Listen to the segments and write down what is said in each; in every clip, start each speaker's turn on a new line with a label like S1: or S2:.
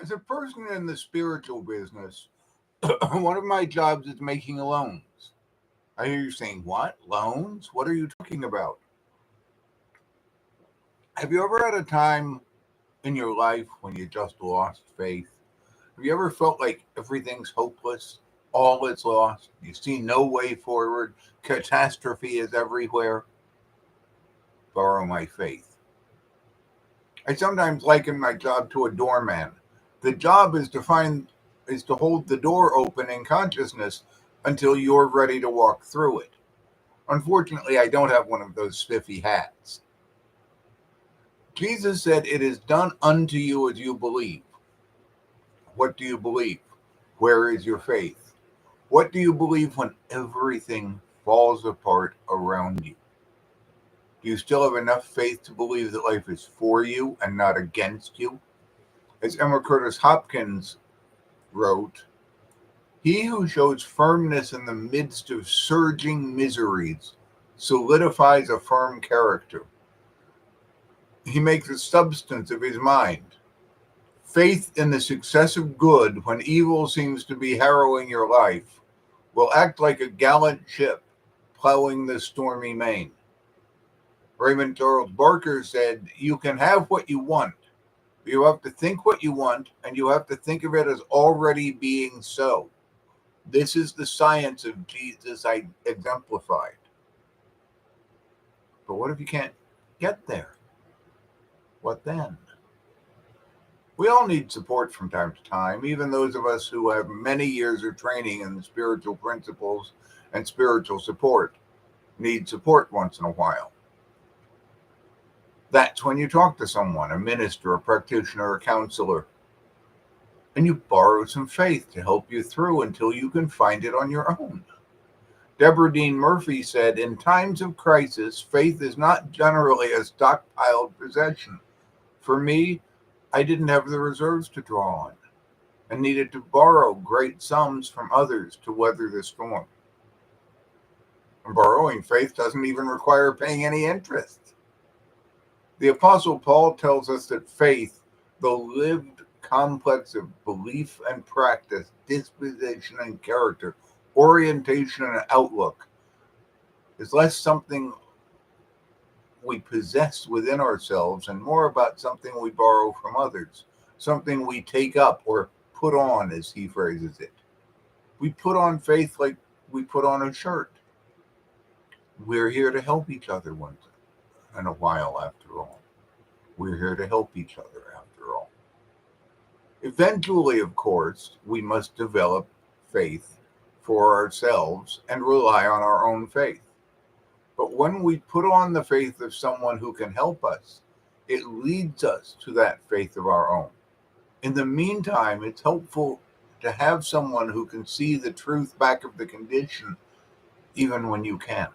S1: As a person in the spiritual business, one of my jobs is making loans. I hear you saying, "What? Loans? What are you talking about?" Have you ever had a time in your life when you just lost faith? Have you ever felt like everything's hopeless? All is lost. You see no way forward. Catastrophe is everywhere. Borrow my faith. I sometimes liken my job to a doorman. The job is to hold the door open in consciousness until you're ready to walk through it. Unfortunately, I don't have one of those spiffy hats. Jesus said, "It is done unto you as you believe." What do you believe? Where is your faith? What do you believe when everything falls apart around you? Do you still have enough faith to believe that life is for you and not against you? As Emma Curtis Hopkins wrote, "He who shows firmness in the midst of surging miseries solidifies a firm character. He makes a substance of his mind. Faith in the success of good when evil seems to be harrowing your life will act like a gallant ship plowing the stormy main." Raymond Charles Barker said, "You can have what you want. You have to think what you want, and you have to think of it as already being so. This is the science of Jesus I exemplified." But what if you can't get there? What then? We all need support from time to time, even those of us who have many years of training in spiritual principles and spiritual support need support once in a while. That's when you talk to someone, a minister, a practitioner, a counselor, and you borrow some faith to help you through until you can find it on your own. Deborah Dean Murphy said, "In times of crisis, faith is not generally a stockpiled possession. For me, I didn't have the reserves to draw on and needed to borrow great sums from others to weather the storm." And borrowing faith doesn't even require paying any interest. The Apostle Paul tells us that faith, the lived complex of belief and practice, disposition and character, orientation and outlook, is less something we possess within ourselves and more about something we borrow from others, something we take up or put on, as he phrases it. We put on faith like we put on a shirt. We're here to help each other once in a while, after all. We're here to help each other, after all. Eventually, of course, we must develop faith for ourselves and rely on our own faith. But when we put on the faith of someone who can help us, it leads us to that faith of our own. In the meantime, it's helpful to have someone who can see the truth back of the condition, even when you can't.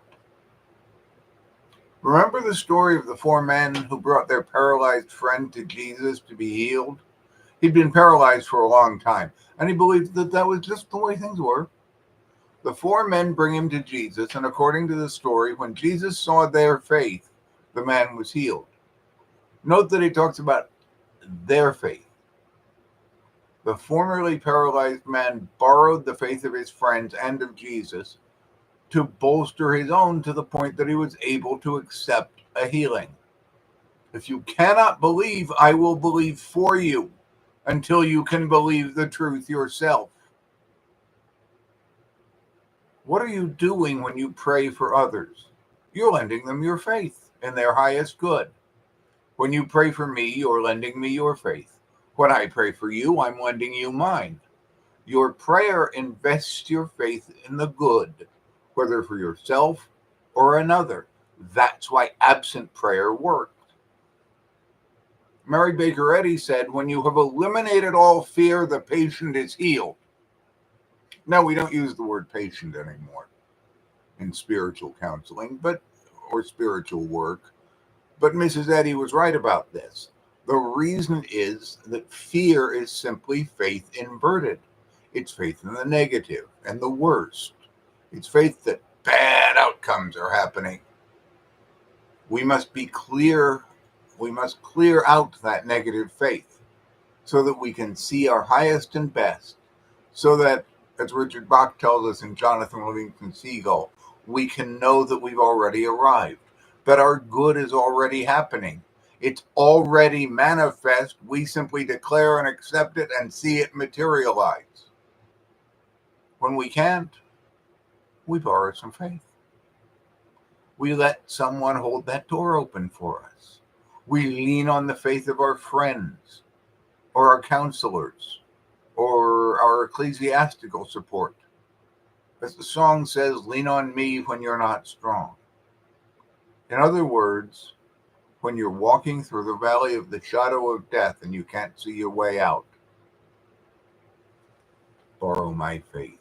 S1: Remember the story of the four men who brought their paralyzed friend to Jesus to be healed? He'd been paralyzed for a long time, and he believed that that was just the way things were. The four men bring him to Jesus, and according to the story, when Jesus saw their faith, the man was healed. Note that he talks about their faith. The formerly paralyzed man borrowed the faith of his friends and of Jesus to bolster his own to the point that he was able to accept a healing. If you cannot believe, I will believe for you until you can believe the truth yourself. What are you doing when you pray for others? You're lending them your faith in their highest good. When you pray for me, you're lending me your faith. When I pray for you, I'm lending you mine. Your prayer invests your faith in the good, whether for yourself or another. That's why absent prayer works. Mary Baker Eddy said, "When you have eliminated all fear, the patient is healed." Now, we don't use the word patient anymore in spiritual counseling, or spiritual work, but Mrs. Eddy was right about this. The reason is that fear is simply faith inverted. It's faith in the negative and the worst. It's faith that bad outcomes are happening. We must clear out that negative faith. so that we can see our highest and best, so that, as Richard Bach tells us in Jonathan Livingston Seagull, we can know that we've already arrived, that our good is already happening. It's already manifest. We simply declare and accept it and see it materialize. When we can't, we borrow some faith. We let someone hold that door open for us. We lean on the faith of our friends or our counselors or our ecclesiastical support. As the song says, lean on me when you're not strong. In other words, when you're walking through the valley of the shadow of death and you can't see your way out, borrow my faith.